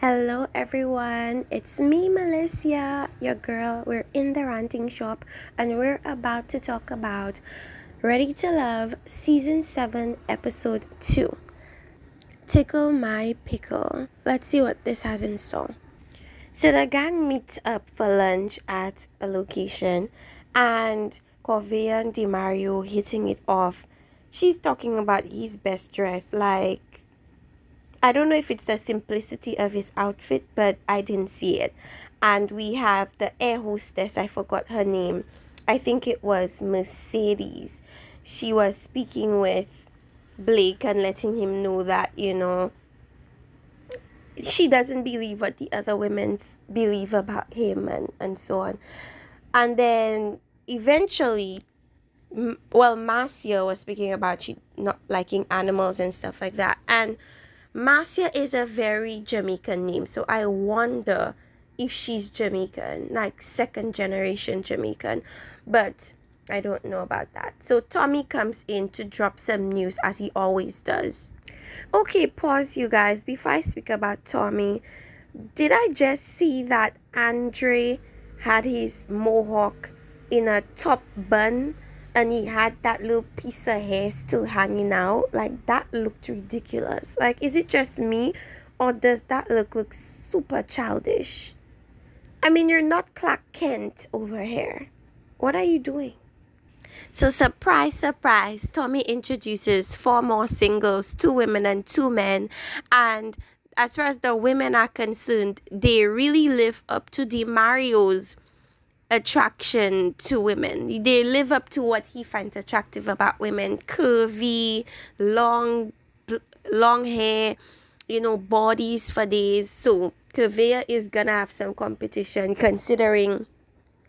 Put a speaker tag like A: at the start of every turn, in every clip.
A: Hello everyone, it's me Melissa, your girl. We're in the ranting shop and we're about to talk about Ready to Love Season 7 Episode 2. Tickle my pickle. Let's see what this has in store. So the gang meets up for lunch at a location and Corvea and DiMario hitting it off. She's talking about his best dress, like I don't know if it's the simplicity of his outfit, but I didn't see it. And we have the air hostess, I forgot her name. I think it was Mercedes. She was speaking with Blake and letting him know that, she doesn't believe what the other women believe about him and so on. And then eventually, Marcia was speaking about she not liking animals and stuff like that. And Marcia is a very Jamaican name, so I wonder if she's Jamaican, like second generation Jamaican, but I don't know about that. So Tommy comes in to drop some news as he always does. Okay, pause you guys before I speak about Tommy. Did I just see that Andre had his mohawk in a top bun and he had that little piece of hair still hanging out? Like, that looked ridiculous. Like, is it just me or does that look super childish? I mean, you're not Clark Kent over here. What are you doing? So surprise, surprise, Tommy introduces 4 more singles, 2 women and 2 men. And as far as the women are concerned, they really live up to DiMario's attraction to women. They live up to what he finds attractive about women. Curvy, long, long hair, bodies for days. So Curveya is gonna have some competition considering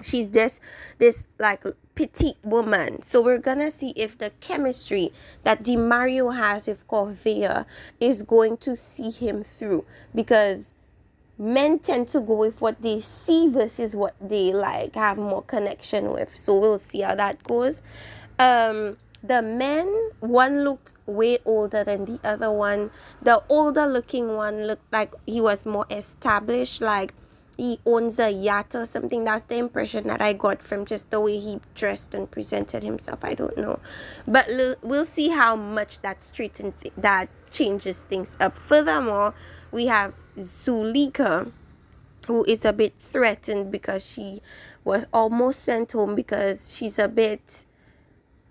A: she's just this like petite woman. So we're gonna see if the chemistry that DiMario has with Corvea is going to see him through, because men tend to go with what they see versus what they like have more connection with. So we'll see how that goes. The men, one looked way older than the other one. The older looking one looked like he was more established, like he owns a yacht or something. That's the impression that I got from just the way he dressed and presented himself. I don't know, but we'll see how much that that changes things up. Furthermore, we have Zulika, who is a bit threatened because she was almost sent home because she's a bit,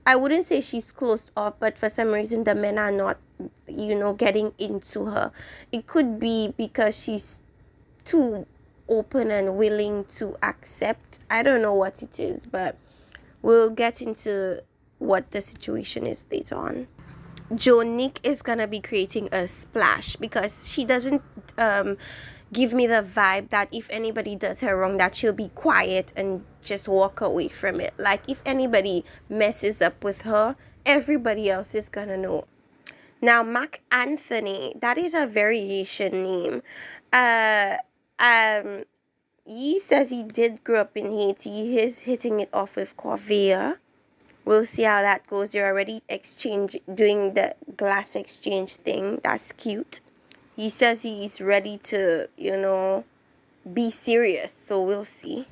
A: I wouldn't say she's closed off, but for some reason the men are not, getting into her. It could be because she's too open and willing to accept. I don't know what it is, but we'll get into what the situation is later on. Jonique is gonna be creating a splash because she doesn't give me the vibe that if anybody does her wrong that she'll be quiet and just walk away from it. Like, if anybody messes up with her, everybody else is gonna know. Now, Mac Anthony, that is a variation name. uh he says he did grow up in Haiti. He is hitting it off with Corvea. We'll see how that goes. They're already doing the glass exchange thing. That's cute. He says he's ready to, be serious. So we'll see.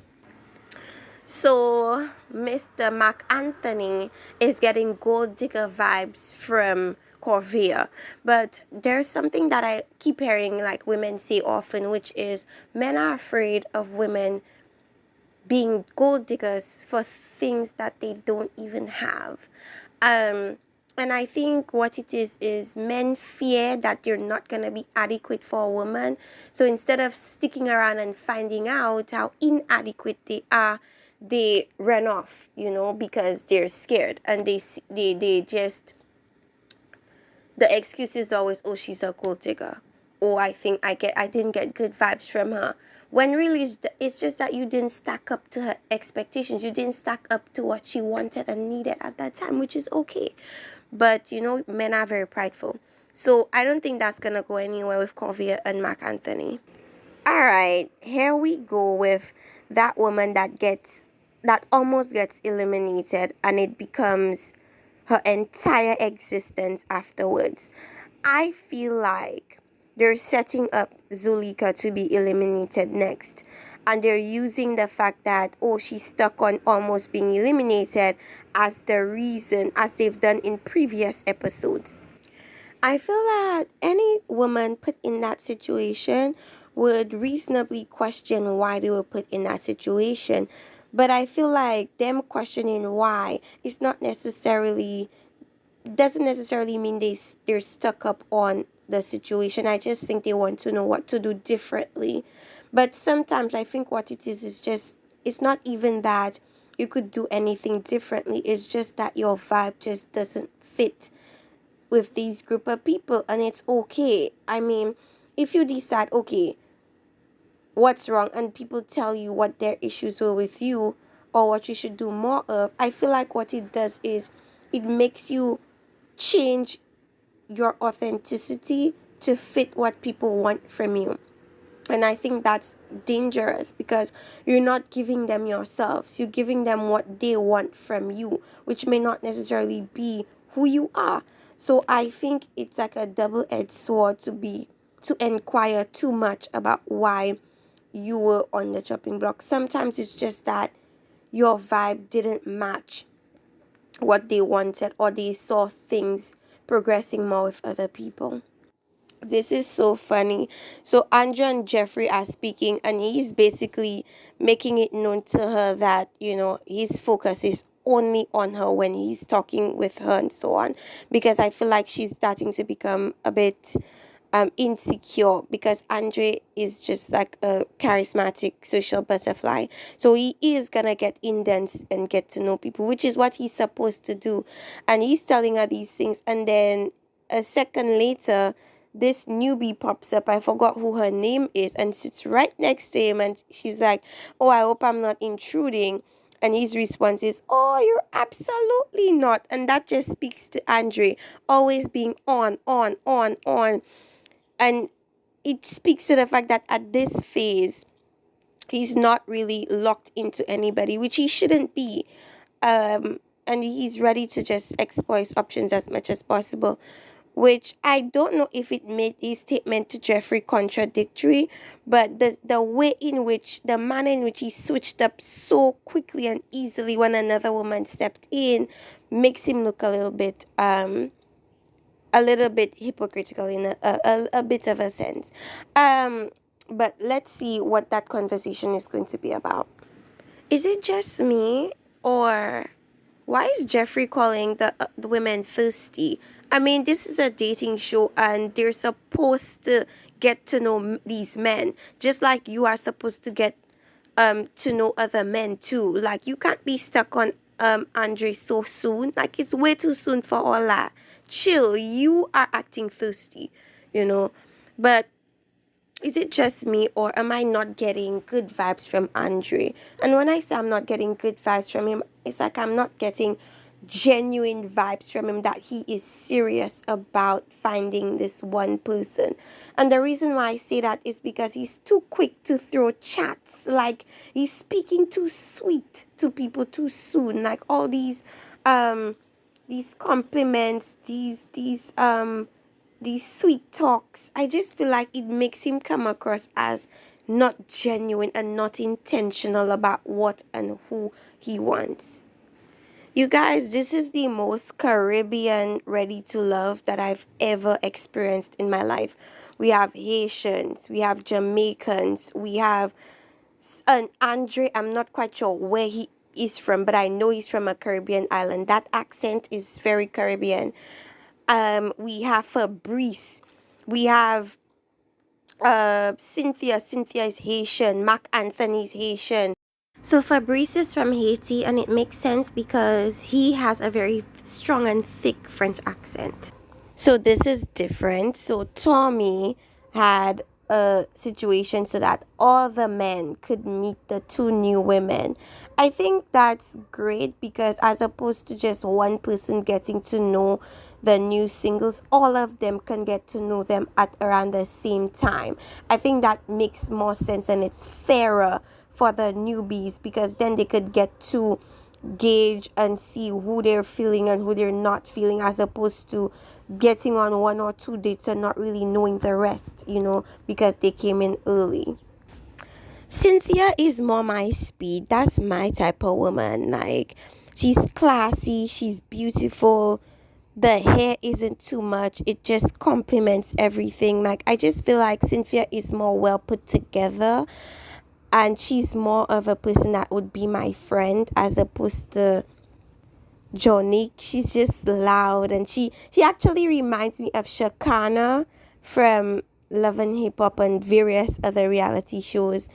A: So Mr. Mark Anthony is getting gold digger vibes from Corvea. But there's something that I keep hearing like women say often, which is men are afraid of women being gold diggers for things that they don't even have. And I think what it is men fear that you're not going to be adequate for a woman. So instead of sticking around and finding out how inadequate they are, they run off, because they're scared. And they just, the excuse is always, oh, she's a gold digger. Oh, I think I didn't get good vibes from her. When really it's just that you didn't stack up to her expectations. You didn't stack up to what she wanted and needed at that time, which is okay. But, men are very prideful. So I don't think that's going to go anywhere with Corvea and Mark Anthony. All right, here we go with that woman that almost gets eliminated and it becomes her entire existence afterwards. I feel like they're setting up Zulika to be eliminated next. And they're using the fact that, oh, she's stuck on almost being eliminated as the reason, as they've done in previous episodes. I feel that any woman put in that situation would reasonably question why they were put in that situation. But I feel like them questioning why is not necessarily doesn't necessarily mean they're stuck up on the situation. I just think they want to know what to do differently. But sometimes I think what it is just it's not even that you could do anything differently. It's just that your vibe just doesn't fit with these group of people, and it's okay. I mean, if you decide, okay, what's wrong, and people tell you what their issues were with you or what you should do more of, I feel like what it does is it makes you change your authenticity to fit what people want from you. And I think that's dangerous because you're not giving them yourselves. You're giving them what they want from you, which may not necessarily be who you are. So I think it's like a double-edged sword to inquire too much about why you were on the chopping block. Sometimes it's just that your vibe didn't match what they wanted, or they saw things progressing more with other people. This is so funny. So Andrew and Jeffrey are speaking, and he's basically making it known to her that, his focus is only on her when he's talking with her and so on. Because I feel like she's starting to become a bit insecure, because Andre is just like a charismatic social butterfly. So he is gonna get in dance and get to know people, which is what he's supposed to do. And he's telling her these things, and then a second later, this newbie pops up. I forgot who her name is, and sits right next to him, and she's like, "Oh, I hope I'm not intruding." And his response is, "Oh, you're absolutely not." And that just speaks to Andre always being on. And it speaks to the fact that at this phase, he's not really locked into anybody, which he shouldn't be. And he's ready to just explore his options as much as possible. Which I don't know if it made his statement to Jeffrey contradictory, but the manner in which he switched up so quickly and easily when another woman stepped in makes him look a little bit hypocritical in a bit of a sense. Um, but let's see what that conversation is going to be about. Is it just me, or why is Jeffrey calling the women thirsty? I mean, this is a dating show, and they're supposed to get to know these men, just like you are supposed to get to know other men too. Like, you can't be stuck on Andre so soon. Like, it's way too soon for all that. Chill. You are acting thirsty, you know. But is it just me, or am I not getting good vibes from Andre? And when I say I'm not getting good vibes from him, it's like I'm not getting genuine vibes from him that he is serious about finding this one person. And the reason why I say that is because he's too quick to throw chats. Like, he's speaking too sweet to people too soon. Like, all these compliments, these sweet talks. I just feel like it makes him come across as not genuine and not intentional about what and who he wants. You guys, this is the most Caribbean ready to love that I've ever experienced in my life. We have Haitians, we have Jamaicans, we have an Andre. I'm not quite sure where he is from, but I know he's from a Caribbean island. That accent is very Caribbean. We have Fabrice. We have Cynthia. Cynthia is Haitian. Mark Anthony is Haitian. So Fabrice is from Haiti, and it makes sense because he has a very strong and thick French accent. So this is different. So Tommy had a situation so that all the men could meet the two new women. I think that's great because as opposed to just one person getting to know the new singles, all of them can get to know them at around the same time. I think that makes more sense, and it's fairer for the newbies because then they could get to gauge and see who they're feeling and who they're not feeling, as opposed to getting on 1 or 2 dates and not really knowing the rest, because they came in early. Cynthia is more my speed. That's my type of woman. Like, she's classy, she's beautiful. The hair isn't too much, it just complements everything. Like, I just feel like Cynthia is more well put together, and she's more of a person that would be my friend as opposed to Jonique. She's just loud, and she actually reminds me of Shakana from Love and Hip Hop and various other reality shows.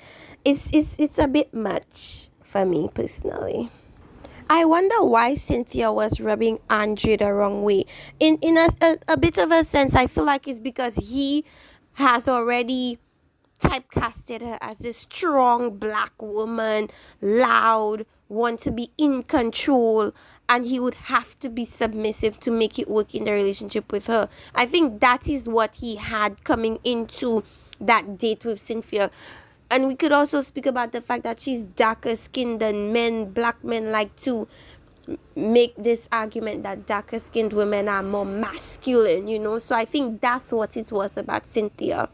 A: It's a bit much for me personally. I wonder why Cynthia was rubbing Andre the wrong way. In a bit of a sense, I feel like it's because he has already typecasted her as this strong black woman, loud, want to be in control, and he would have to be submissive to make it work in the relationship with her. I think that is what he had coming into that date with Cynthia. And we could also speak about the fact that she's darker skinned than men. Black men like to make this argument that darker skinned women are more masculine. So I think that's what it was about Cynthia.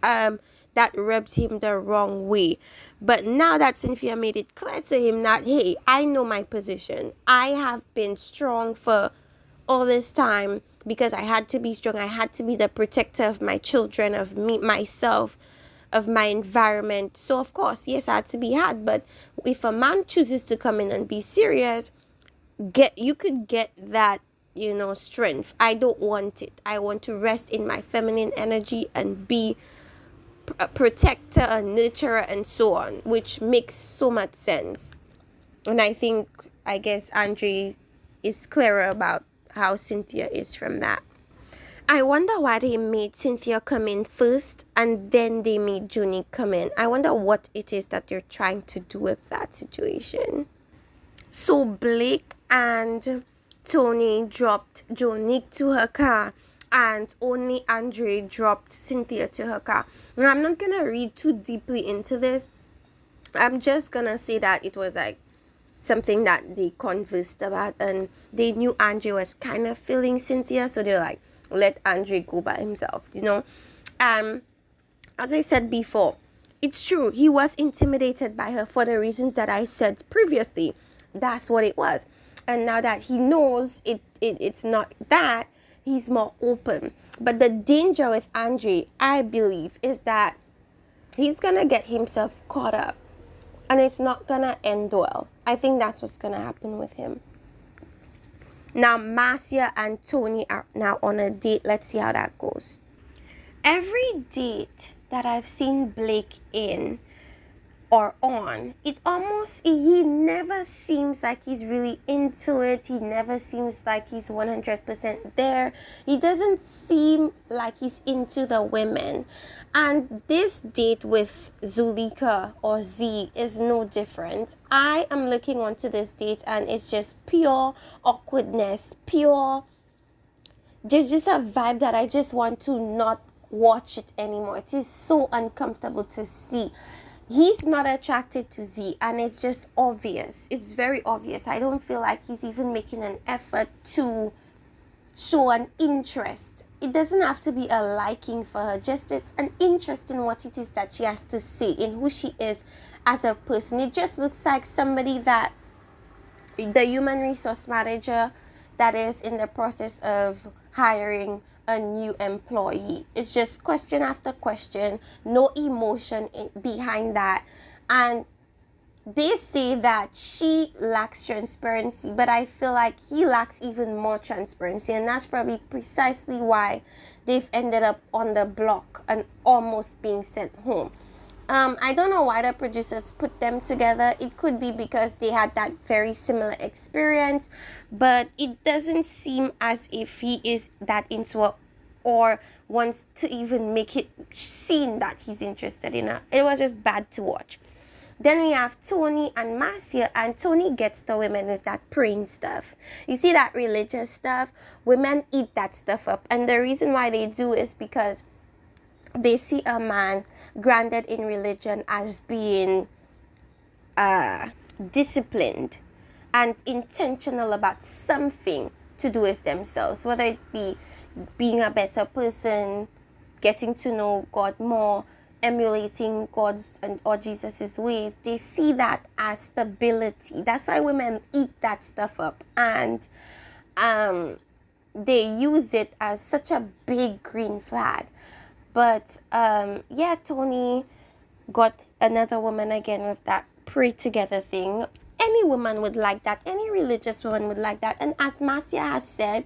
A: That rubbed him the wrong way. But now that Cynthia made it clear to him that, hey, I know my position. I have been strong for all this time because I had to be strong. I had to be the protector of my children, of me, myself, of my environment. So of course, yes, I had to be hard. But if a man chooses to come in and be serious, you could get that strength. I don't want it. I want to rest in my feminine energy and be a protector, a nurturer, and so on, which makes so much sense. And I guess Andre is clearer about how Cynthia is from that. I wonder why they made Cynthia come in first and then they made Junie come in. I wonder what it is that they're trying to do with that situation. So Blake and Tony dropped Jonique to her car, and only Andre dropped Cynthia to her car. Now, I'm not gonna read too deeply into this. I'm just gonna say that it was like something that they conversed about, and they knew Andre was kind of feeling Cynthia, so they're like, let Andre go by himself, as I said before, it's true, he was intimidated by her for the reasons that I said previously. That's what it was. And now that he knows it's not that, he's more open. But the danger with Andre, I believe, is that he's gonna get himself caught up and it's not gonna end well. I think that's what's gonna happen with him. Now Marcia and Tony are now on a date. Let's see how that goes. Every date that I've seen Blake in or on, he never seems like he's really into it. He never seems like he's 100% there. He doesn't seem like he's into the women. And this date with Zulika or Z is no different. I am looking onto this date and it's just pure awkwardness, there's just a vibe that I just want to not watch it anymore. It is so uncomfortable to see. He's not attracted to Z, and it's just obvious. It's very obvious. I don't feel like he's even making an effort to show an interest. It doesn't have to be a liking for her, just as an interest in what it is that she has to say, in who she is as a person. It just looks like somebody that the human resource manager that is in the process of hiring a new employee. It's just question after question, no emotion behind that. And they say that she lacks transparency, but I feel like he lacks even more transparency, and that's probably precisely why they've ended up on the block and almost being sent home. I don't know why the producers put them together. It could be because they had that very similar experience, but it doesn't seem as if he is that into her or wants to even make it seem that he's interested in her. It was just bad to watch. Then we have Tony and Marcia, and Tony gets the women with that praying stuff. You see that religious stuff? Women eat that stuff up, and the reason why they do is because they see a man grounded in religion as being disciplined, and intentional about something to do with themselves, whether it be being a better person, getting to know God more, emulating God's and or Jesus's ways. They see that as stability. That's why women eat that stuff up, and they use it as such a big green flag. But yeah, Tony got another woman again with that pray together thing. Any woman would like that. Any religious woman would like that. And as Marcia has said,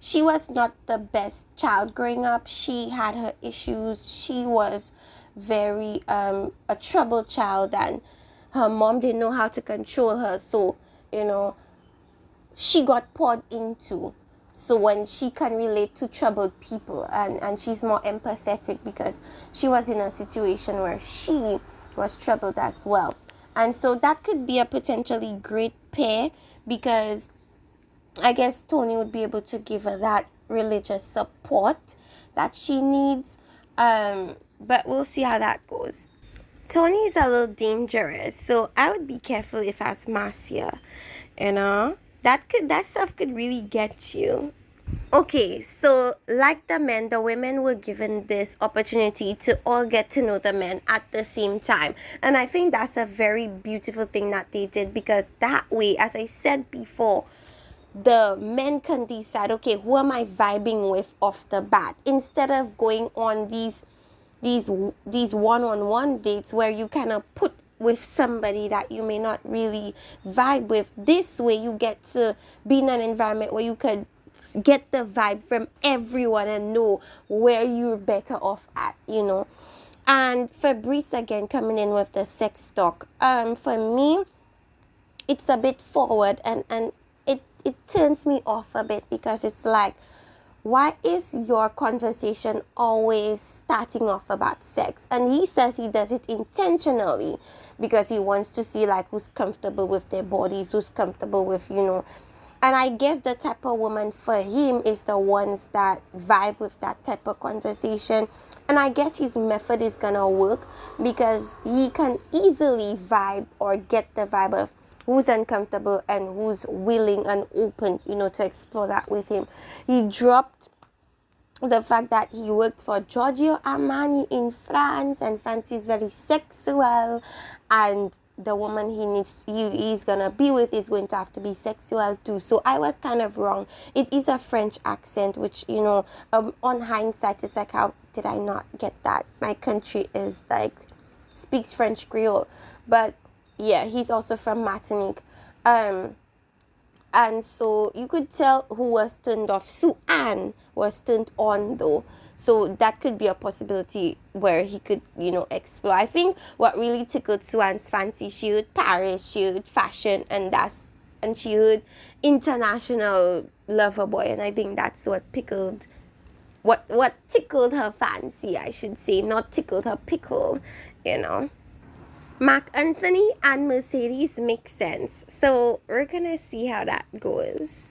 A: she was not the best child growing up. She had her issues. She was very a troubled child, and her mom didn't know how to control her. So, you know, she got poured into. So when she can relate to troubled people, and she's more empathetic because she was in a situation where she was troubled as well. And so that could be a potentially great pair, because I guess Tony would be able to give her that religious support that she needs. But we'll see how that goes. Tony is a little dangerous, so I would be careful if I was Marcia. You know, that stuff could really get you. Okay, so like the men, the women were given this opportunity to all get to know the men at the same time. And I think that's a very beautiful thing that they did, because that way, as I said before, the men can decide, okay, who am I vibing with off the bat, instead of going on these one-on-one dates where you kind of put with somebody that you may not really vibe with. This way you get to be in an environment where you could get the vibe from everyone and know where you're better off at, you know. And Fabrice again coming in with the sex talk, for me it's a bit forward, and it turns me off a bit, because it's like, why is your conversation always starting off about sex? And he says he does it intentionally because he wants to see like who's comfortable with their bodies, who's comfortable with, you know. And I guess the type of woman for him is the ones that vibe with that type of conversation. And I guess his method is gonna work, because he can easily vibe or get the vibe of who's uncomfortable and who's willing and open, you know, to explore that with him. He dropped the fact that he worked for Giorgio Armani in France, and France is very sexual, and the woman he's gonna be with is going to have to be sexual too. So I was kind of wrong. It is a French accent, which, you know, on hindsight, it's like, how did I not get that? My country is like speaks French Creole. But yeah, he's also from Martinique. And so you could tell who was turned off. Sue-Ann was turned on though. So that could be a possibility where he could, you know, explore. I think what really tickled Sue-Ann's fancy, she would Paris, she would fashion, and she would international lover boy. And I think that's what tickled her fancy, I should say, not tickled her pickle, you know. Mark Anthony and Mercedes make sense. So we're gonna see how that goes.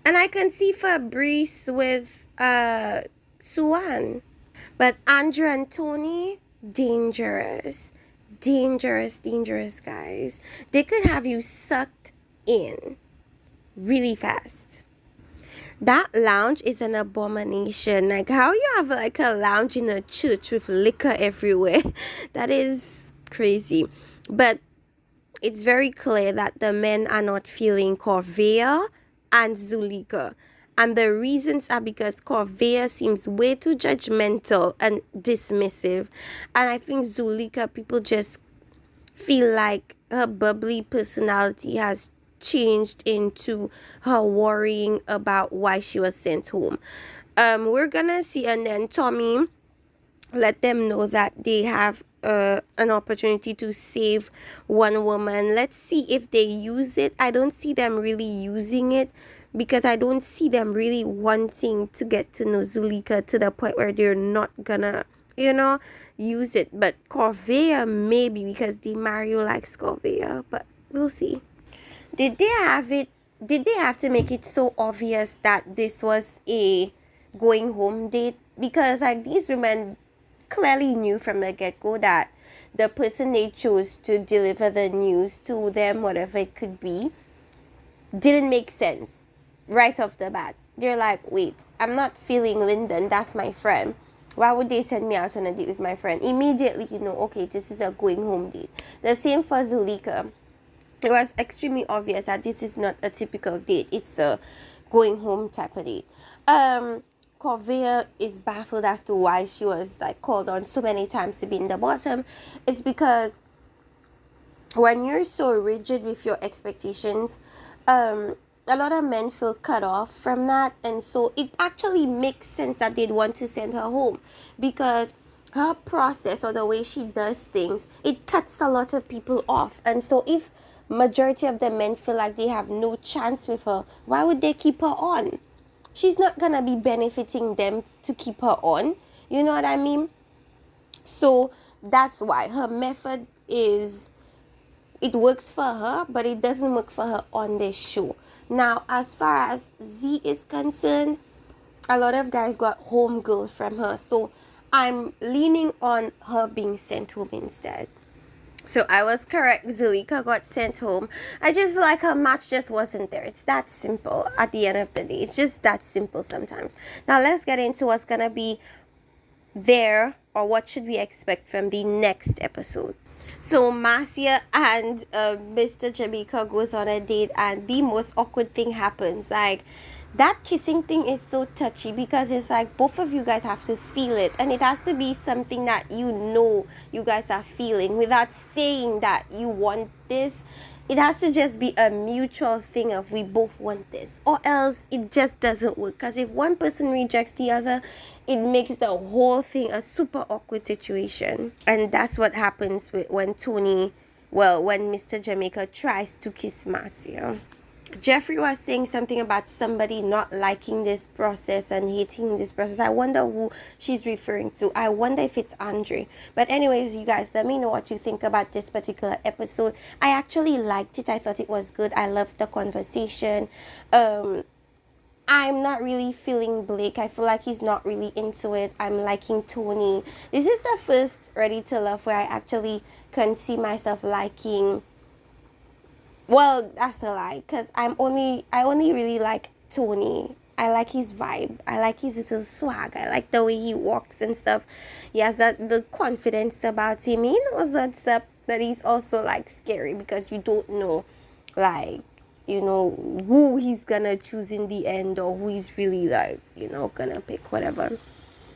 A: And I can see Fabrice with Sue-Ann. But Andrew and Tony, dangerous. Dangerous, guys. They could have you sucked in really fast. That lounge is an abomination. Like, how you have like a lounge in a church with liquor everywhere? That is crazy. But it's very clear that the men are not feeling Corvea and Zulika. And the reasons are because Corvea seems way too judgmental and dismissive. And I think Zulika, people just feel like her bubbly personality has changed into her worrying about why she was sent home. We're gonna see, and then Tommy let them know that they have an opportunity to save one woman. Let's see if they use it. I don't see them really using it, because I don't see them really wanting to get to know Zulika to the point where they're not gonna, you know, use it. But Corvea, maybe, because Di Mario likes Corvea, but we'll see. Did they have to make it so obvious that this was a going home date? Because like these women clearly knew from the get-go that the person they chose to deliver the news to them, whatever it could be, didn't make sense right off the bat. They're like, wait, I'm not feeling Lyndon, that's my friend. Why would they send me out on a date with my friend? Immediately, you know, okay, this is a going home date. The same for Zulika. It was extremely obvious that this is not a typical date. It's a going home type of date. Corvea is baffled as to why she was like called on so many times to be in the bottom. It's because when you're so rigid with your expectations, a lot of men feel cut off from that, and so it actually makes sense that they'd want to send her home, because her process or the way she does things, it cuts a lot of people off. And so if majority of the men feel like they have no chance with her, why would they keep her on? She's not gonna be benefiting them to keep her on, you know what I mean? So that's why her method is, it works for her, but it doesn't work for her on this show. Now, as far as Z is concerned, a lot of guys got homegirl from her, so I'm leaning on her being sent home instead. So I was correct. Zulika got sent home. I just feel like her match just wasn't there. It's that simple at the end of the day. It's just that simple sometimes. Now let's get into what's gonna be there, or what should we expect from the next episode. So Marcia and Mr. Jamaica goes on a date, and the most awkward thing happens. Like, that kissing thing is so touchy, because it's like both of you guys have to feel it, and it has to be something that you know you guys are feeling without saying that you want this. It has to just be a mutual thing of we both want this, or else it just doesn't work. Because if one person rejects the other, it makes the whole thing a super awkward situation. And that's what happens when Mr. Jamaica tries to kiss Marcia. Jeffrey was saying something about somebody not liking this process and hating this process. I wonder who she's referring to. I wonder if it's Andre. But anyways, you guys, let me know what you think about this particular episode. I actually liked it. I thought it was good. I loved the conversation. I'm not really feeling Blake. I feel like he's not really into it. I'm liking Tony. This is the first Ready to Love where I actually can see myself liking. Well, that's a lie, because I only really like Tony. I like his vibe. I like his little swag. I like the way he walks and stuff. He has the confidence about him. He knows what's up, but he's also like scary, because you don't know, like, you know, who he's gonna choose in the end, or who he's really like, you know, gonna pick, whatever.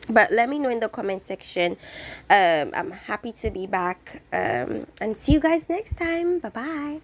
A: But let me know in the comment section. I'm happy to be back, and see you guys next time. Bye bye.